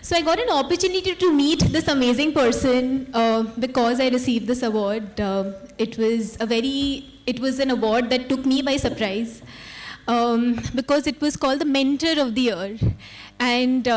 So I got an opportunity to meet this amazing person because I received this award. It was an award that took me by surprise because it was called the Mentor of the Year. And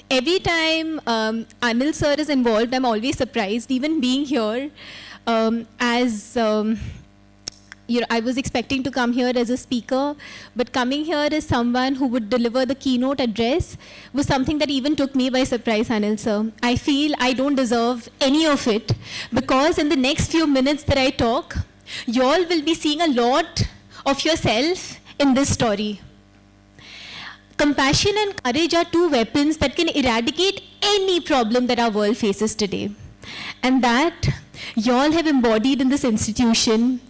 every time Anil sir is involved, I'm always surprised, even being here I was expecting to come here as a speaker, but coming here as someone who would deliver the keynote address was something that even took me by surprise, Anil sir. I feel I don't deserve any of it because in the next few minutes that I talk, you all will be seeing a lot of yourself in this story. Compassion and courage are two weapons that can eradicate any problem that our world faces today. And that you all have embodied in this institution.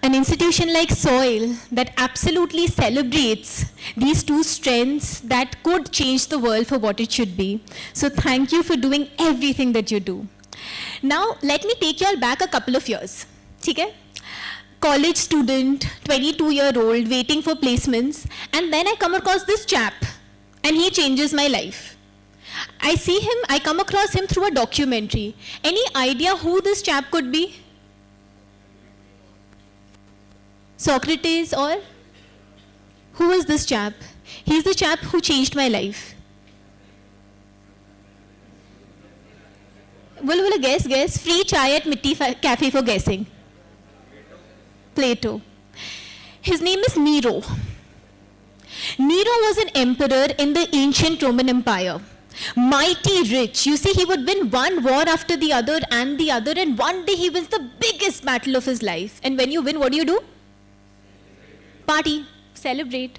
An institution like SOIL that absolutely celebrates these two strengths that could change the world for what it should be. So thank you for doing everything that you do. Now, let me take you all back a couple of years. Okay? College student, 22-year-old, waiting for placements, and then I come across this chap, and he changes my life. I come across him through a documentary. Any idea who this chap could be? Socrates, or who is this chap? He's the chap who changed my life. Will guess. Free chai at Mitti Cafe for guessing. Plato. His name is Nero. Nero was an emperor in the ancient Roman Empire. Mighty rich. You see, he would win one war after the other, and one day he wins the biggest battle of his life. And when you win, what do? Party, celebrate.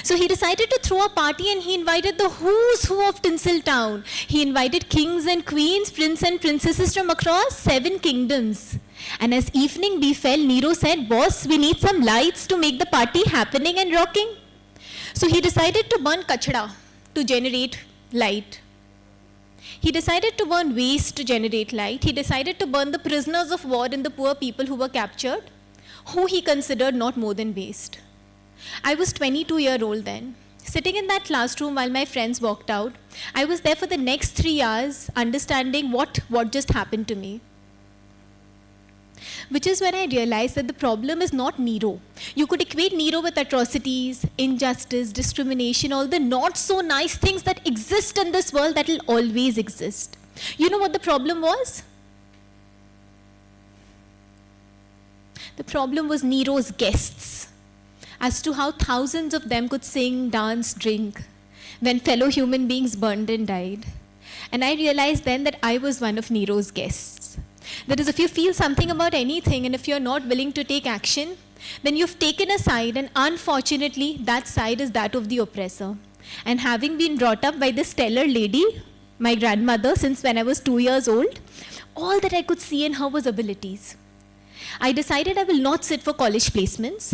So he decided to throw a party and he invited the who's who of Tinseltown. He invited kings and queens, prince and princesses from across 7 kingdoms. And as evening befell, Nero said, "Boss, we need some lights to make the party happening and rocking." So he decided to burn kachda to generate light. He decided to burn waste to generate light. He decided to burn the prisoners of war and the poor people who were captured, who he considered not more than waste. I was 22-year-old then. Sitting in that classroom while my friends walked out, I was there for the next 3 hours understanding what just happened to me. Which is when I realized that the problem is not Nero. You could equate Nero with atrocities, injustice, discrimination, all the not so nice things that exist in this world that will always exist. You know what the problem was? The problem was Nero's guests, as to how thousands of them could sing, dance, drink, when fellow human beings burned and died. And I realized then that I was one of Nero's guests. That is, if you feel something about anything and if you're not willing to take action, then you've taken a side, and unfortunately, that side is that of the oppressor. And having been brought up by this stellar lady, my grandmother, since when I was 2 years old, all that I could see in her was abilities. I decided I will not sit for college placements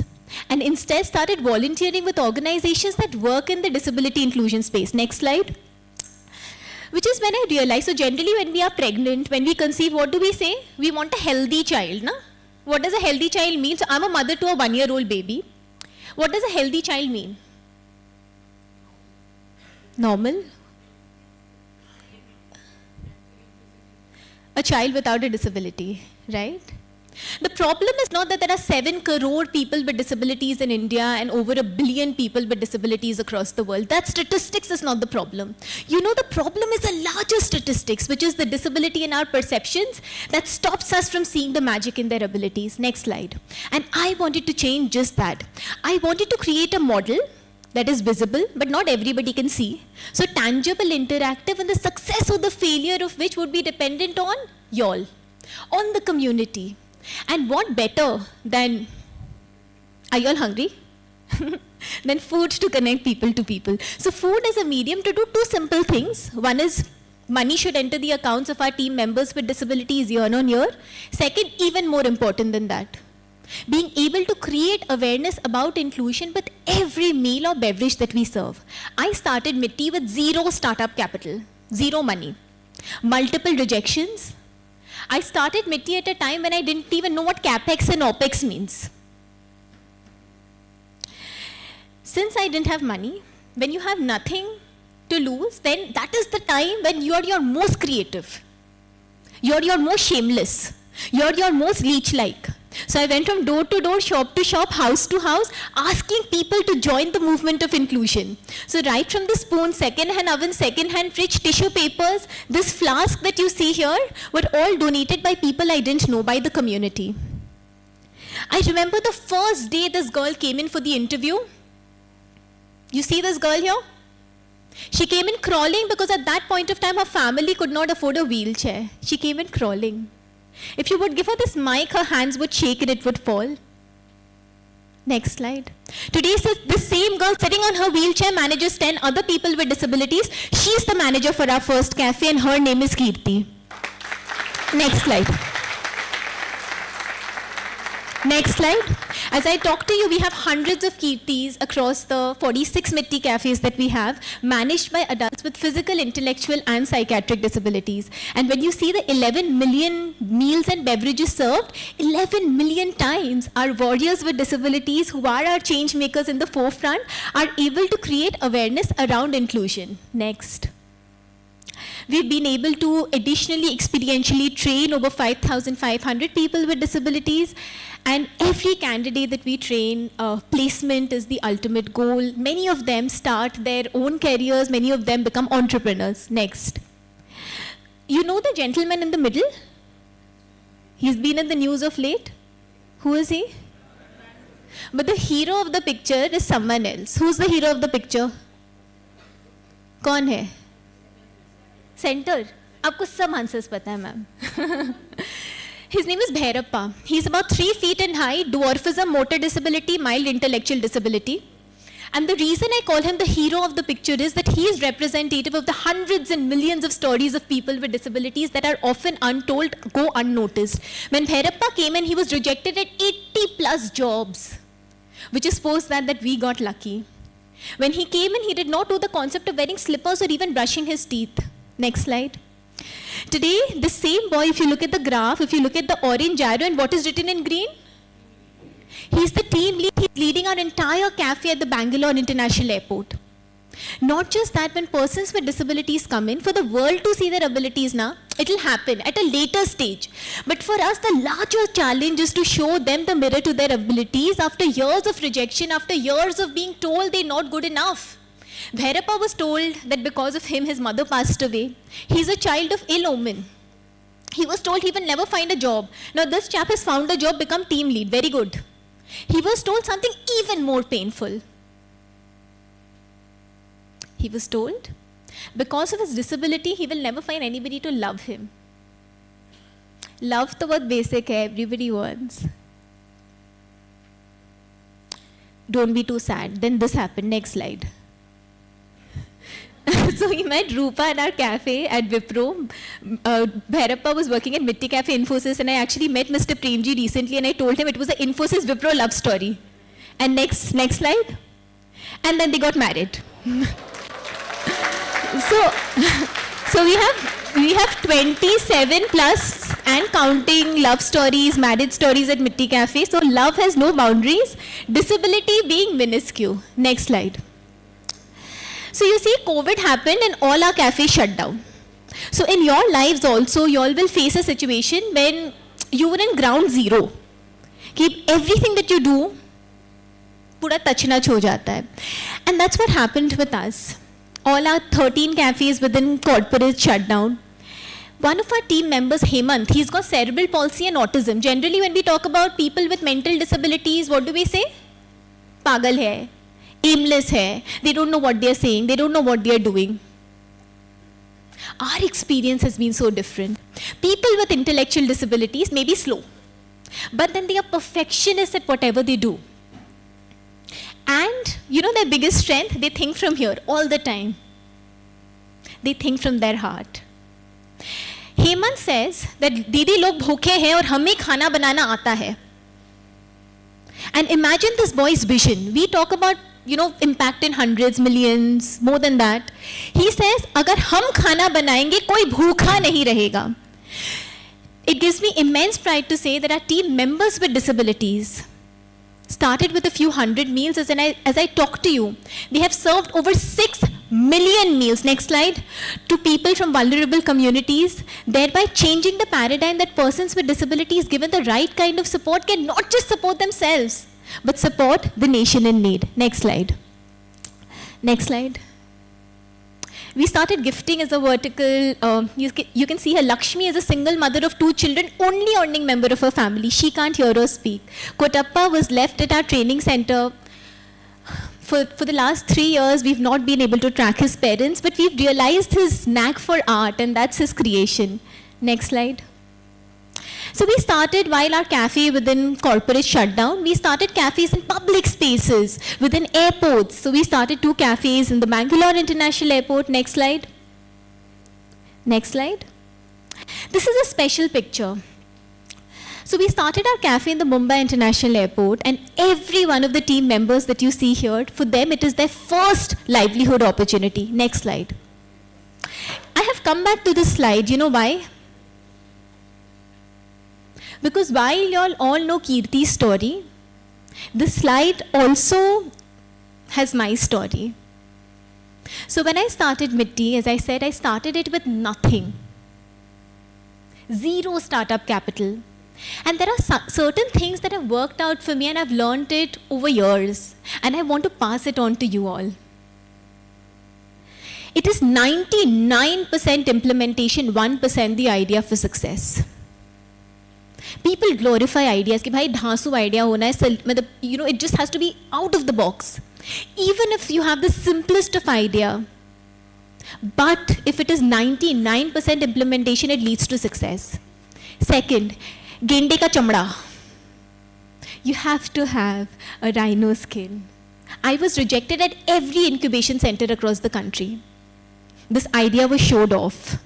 and instead started volunteering with organizations that work in the disability inclusion space. Next slide. Which is when I realized, so generally when we are pregnant, when we conceive, what do we say? We want a healthy child, na? What does a healthy child mean? So I'm a mother to a 1-year-old baby. What does a healthy child mean? Normal. A child without a disability, right? The problem is not that there are 7 crore people with disabilities in India and over 1 billion people with disabilities across the world. That statistics is not the problem. You know, the problem is the larger statistics, which is the disability in our perceptions that stops us from seeing the magic in their abilities. Next slide. And I wanted to change just that. I wanted to create a model that is visible, but not everybody can see. So tangible, interactive, and the success or the failure of which would be dependent on y'all, on the community. And what better than, are you all hungry? Than food to connect people to people. So food is a medium to do 2 simple things. One is money should enter the accounts of our team members with disabilities year on year. Second, even more important than that, being able to create awareness about inclusion with every meal or beverage that we serve. I started Mitti with 0 startup capital, 0 money, multiple rejections. I started Mitti at a time when I didn't even know what CapEx and OpEx means. Since I didn't have money, when you have nothing, to lose, then that is the time when you're your most creative. You're your most shameless. You're your most leech-like. So I went from door to door, shop to shop, house to house, asking people to join the movement of inclusion. So right from the spoon, second-hand oven, second-hand fridge, tissue papers, this flask that you see here were all donated by people I didn't know, by the community. I remember the first day this girl came in for the interview. You see this girl here? She came in crawling because at that point of time her family could not afford a wheelchair. She came in crawling. If you would give her this mic, her hands would shake and it would fall. Next slide. Today, this same girl sitting on her wheelchair manages 10 other people with disabilities. She's the manager for our first cafe and her name is Kirti. Next slide. Next slide. As I talk to you, we have hundreds of Kirtis across the 46 Mitti cafes that we have, managed by adults with physical, intellectual, and psychiatric disabilities. And when you see the 11 million meals and beverages served, 11 million times our warriors with disabilities, who are our change makers in the forefront, are able to create awareness around inclusion. Next. We've been able to additionally experientially train over 5,500 people with disabilities, and every candidate that we train, placement is the ultimate goal. Many of them start their own careers, many of them become entrepreneurs. Next. You know the gentleman in the middle? He's been in the news of late. Who is he? But the hero of the picture is someone else. Who's the hero of the picture? कौन है? Center. आपको सब answers पता है ma'am. His name is Bhairappa. He's about 3 feet in height, dwarfism, motor disability, mild intellectual disability. And the reason I call him the hero of the picture is that he is representative of the hundreds and millions of stories of people with disabilities that are often untold, go unnoticed. When Bhairappa came in, he was rejected at 80 plus jobs, which is post that we got lucky. When he came in, he did not know the concept of wearing slippers or even brushing his teeth. Next slide. Today, the same boy, if you look at the graph, if you look at the orange arrow and what is written in green, he's the team lead. He's leading our entire cafe at the Bangalore International Airport. Not just that, when persons with disabilities come in, for the world to see their abilities now, it'll happen at a later stage. But for us, the larger challenge is to show them the mirror to their abilities after years of rejection, after years of being told they're not good enough. Bhairappa was told that because of him, his mother passed away. He's a child of ill omen. He was told he will never find a job. Now this chap has found a job, become team lead, very good. He was told something even more painful. He was told, because of his disability, he will never find anybody to love him. Love to बहुत basic है, everybody wants. Don't be too sad. Then this happened. Next slide. So we met Rupa at our cafe at Wipro. Bhairappa was working at Mitti Cafe Infosys, and I actually met Mr. Premji recently, and I told him it was the Infosys Wipro love story. And next slide. And then they got married. So we have 27 plus and counting love stories, marriage stories at Mitti Cafe. So love has no boundaries, disability being minuscule. Next slide. So you see, COVID happened and all our cafes shut down. So in your lives also, you all will face a situation when you were in ground zero. Keep everything that you do, pura tach-nach ho jata hai. And that's what happened with us. All our 13 cafes within corporate shut down. One of our team members, Hemant, he's got cerebral palsy and autism. Generally, when we talk about people with mental disabilities, what do we say? Pagal hai. Aimless hai. They don't know what they're saying. They don't know what they're doing. Our experience has been so different. People with intellectual disabilities may be slow, but then they are perfectionists at whatever they do. And you know their biggest strength? They think from here all the time. They think from their heart. Hemant says that दीदी लोग भूखे हैं और हमें खाना बनाना आता है. And imagine this boy's vision. We talk about, impact in hundreds, millions, more than that. He says, अगर हम खाना बनाएंगे, कोई भूखा नहीं रहेगा. It gives me immense pride to say that our team members with disabilities started with a few hundred meals. As I talk to you, they have served over 6 million meals, next slide, to people from vulnerable communities, thereby changing the paradigm that persons with disabilities given the right kind of support can not just support themselves, but support the nation in need. Next slide. Next slide. We started gifting as a vertical. You can see her. Lakshmi is a single mother of 2 children, only earning member of her family. She can't hear or speak. Kotappa was left at our training center. For the last 3 years, we've not been able to track his parents, but we've realized his knack for art, and that's his creation. Next slide. So we started, while our cafe within corporate shut down, we started cafes in public spaces, within airports. So we started 2 cafes in the Bangalore International Airport. Next slide. Next slide. This is a special picture. So we started our cafe in the Mumbai International Airport, and every one of the team members that you see here, for them it is their first livelihood opportunity. Next slide. I have come back to this slide. You know why? Because while you all know Kirti's story, this slide also has my story. So when I started Mitti, as I said, I started it with nothing. 0 startup capital. And there are certain things that have worked out for me, and I've learned it over years. And I want to pass it on to you all. It is 99% implementation, 1% the idea for success. People glorify ideas कि भाई धांसू idea होना है, you know, it just has to be out of the box. Even if you have the simplest of idea, but if it is 99% implementation, it leads to success. Second, gende ka chamda. You have to have a rhino skin. I was rejected at every incubation center across the country. This idea was showed off.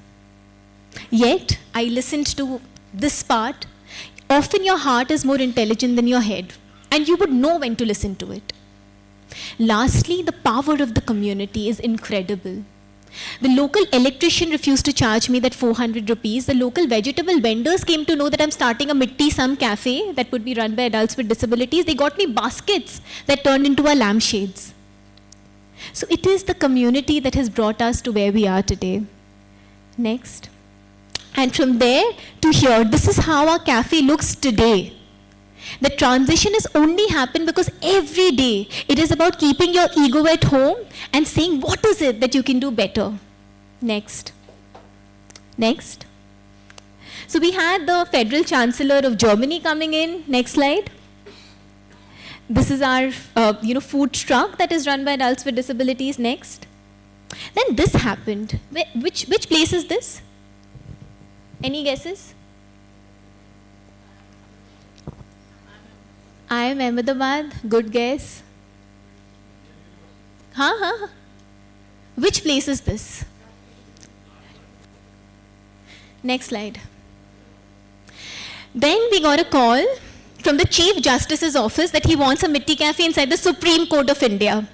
Yet, I listened to this part. Often your heart is more intelligent than your head, and you would know when to listen to it. Lastly, the power of the community is incredible. The local electrician refused to charge me that 400 rupees. The local vegetable vendors came to know that I'm starting a Mitti Sam cafe that would be run by adults with disabilities. They got me baskets that turned into our lampshades. So it is the community that has brought us to where we are today. Next. And from there to here, this is how our cafe looks today. The transition has only happened because every day it is about keeping your ego at home and saying, what is it that you can do better? Next. Next. So we had the Federal Chancellor of Germany coming in. Next slide. This is our food truck that is run by adults with disabilities. Next. Then this happened. Which place is this? Any guesses? I am Ahmedabad. Good guess. Which place is this? Next slide. Then we got a call from the Chief Justice's office that he wants a Mitti Cafe inside the Supreme Court of India.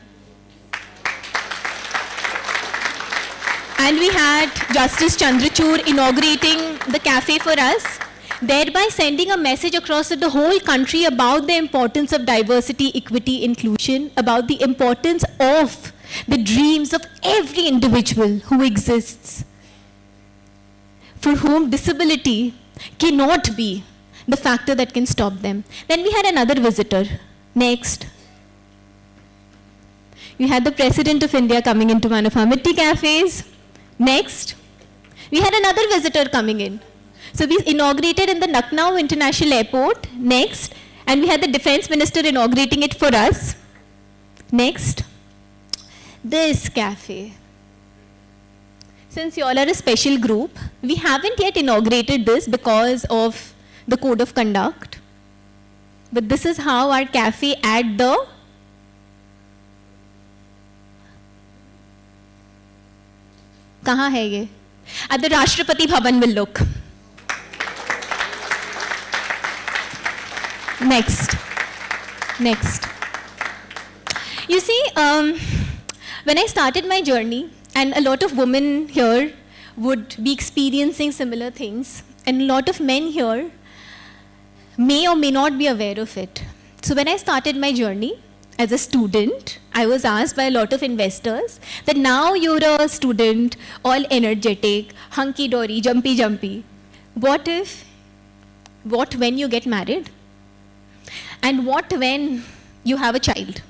And we had Justice Chandrachud inaugurating the cafe for us, thereby sending a message across the whole country about the importance of diversity, equity, inclusion, about the importance of the dreams of every individual who exists, for whom disability cannot be the factor that can stop them. Then we had another visitor. Next. We had the President of India coming into one of our Mitti cafes. Next. We had another visitor coming in. So we inaugurated in the Lucknow International Airport. Next. And we had the Defense Minister inaugurating it for us. Next. This cafe. Since you all are a special group, we haven't yet inaugurated this because of the code of conduct. But this is how our cafe at the कहाँ है ये? At the Rashtrapati Bhavan will look. Next. Next. You see, when I started my journey, and a lot of women here would be experiencing similar things, and a lot of men here may or may not be aware of it. So when I started my journey, as a student, I was asked by a lot of investors that now you're a student, all energetic, hunky-dory, jumpy. What when you get married? And what when you have a child?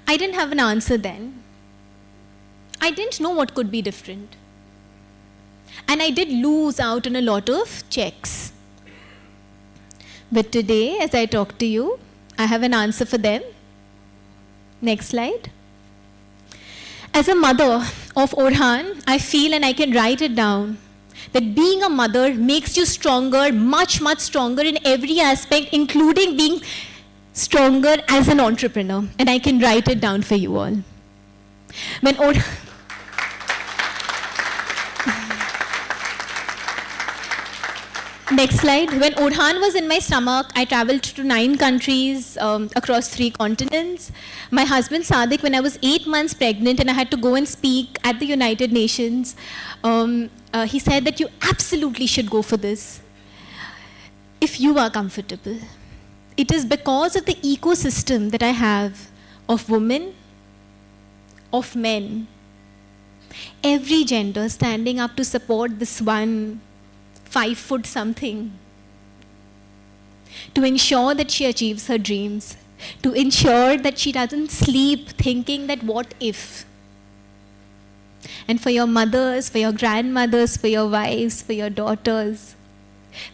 I didn't have an answer then. I didn't know what could be different. And I did lose out on a lot of checks. But today, as I talk to you, I have an answer for them. Next slide. As a mother of Orhan, I feel, and I can write it down, that being a mother makes you stronger, much, much stronger in every aspect, including being stronger as an entrepreneur. And I can write it down for you all. Next slide. When Orhan was in my stomach, I traveled to 9 countries across 3 continents. My husband Sadiq, when I was 8 months pregnant and I had to go and speak at the United Nations, he said that you absolutely should go for this if you are comfortable. It is because of the ecosystem that I have of women, of men, every gender standing up to support this one 5 foot something, to ensure that she achieves her dreams, to ensure that she doesn't sleep thinking that what if. And for your mothers, for your grandmothers, for your wives, for your daughters,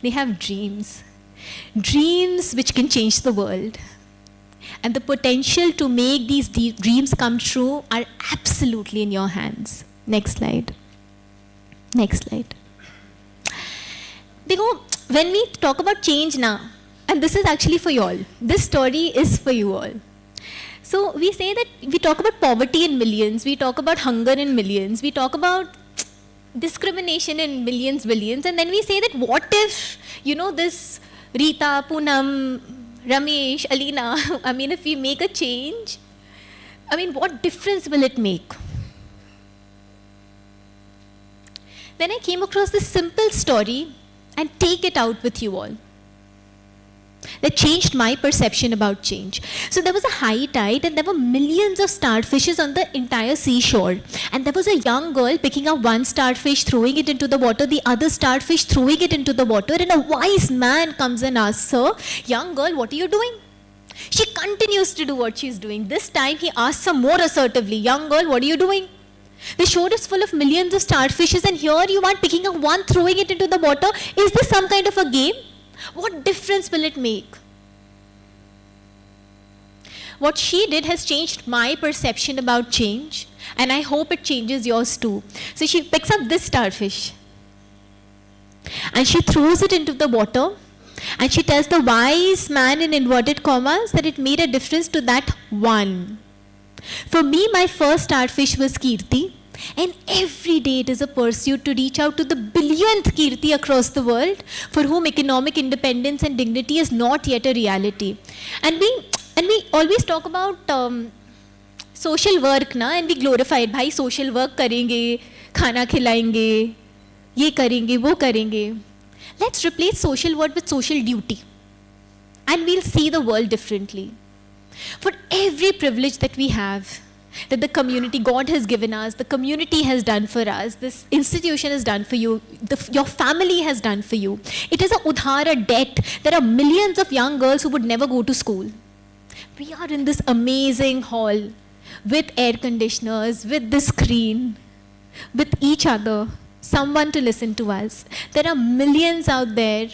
they have dreams. Dreams which can change the world. And the potential to make these dreams come true are absolutely in your hands. Next slide. Next slide. When we talk about change now, and this is actually for you all, this story is for you all. So we say that we talk about poverty in millions, we talk about hunger in millions, we talk about discrimination in millions, billions, and then we say that what if, this Rita, Poonam, Ramesh, Alina, if we make a change, what difference will it make? Then I came across this simple story and take it out with you all. That changed my perception about change. So there was a high tide and there were millions of starfishes on the entire seashore. And there was a young girl picking up one starfish, throwing it into the water, the other starfish throwing it into the water, and a wise man comes and asks her, "Young girl, what are you doing?" She continues to do what she's doing. This time he asks her more assertively, "Young girl, what are you doing?" The shore is full of millions of starfishes, and here you are picking up one, throwing it into the water. Is this some kind of a game? What difference will it make? What she did has changed my perception about change, and I hope it changes yours too. So she picks up this starfish, and she throws it into the water, and she tells the wise man in inverted commas that it made a difference to that one. For me, my first starfish was Kirti, and every day it is a pursuit to reach out to the billionth Kirti across the world for whom economic independence and dignity is not yet a reality. And we always talk about social work, and we glorify it. Bhai, social work karenge, khana khilayenge, ye karenge, wo karenge. Let's replace social work with social duty, and we'll see the world differently. For every privilege that we have, that the community, God has given us, the community has done for us, this institution has done for you, your family has done for you. It is a udhara debt. There are millions of young girls who would never go to school. We are in this amazing hall with air conditioners, with the screen, with each other, someone to listen to us. There are millions out there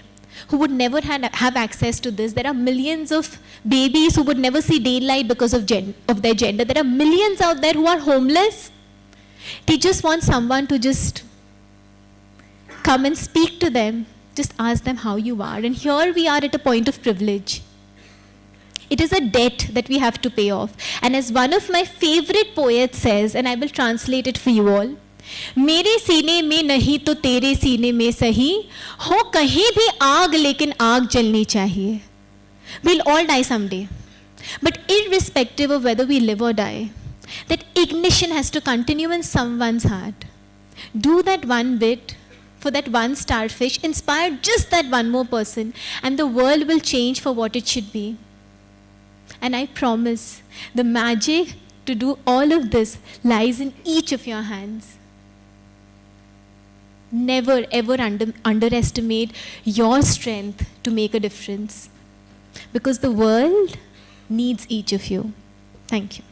who would never have access to this. There are millions of babies who would never see daylight because of their gender. There are millions out there who are homeless. They just want someone to just come and speak to them, just ask them how you are. And here we are at a point of privilege. It is a debt that we have to pay off. And as one of my favorite poets says, and I will translate it for you all, मेरे सीने में नहीं तो तेरे सीने में सही हो कहीं भी आग लेकिन आग जलनी चाहिए. We'll all die someday. But irrespective of whether we live or die, that ignition has to continue in someone's heart. Do that one bit for that one starfish, inspire just that one more person, and the world will change for what it should be. And I promise the magic to do all of this lies in each of your hands. Never ever underestimate your strength to make a difference, because the world needs each of you. Thank you.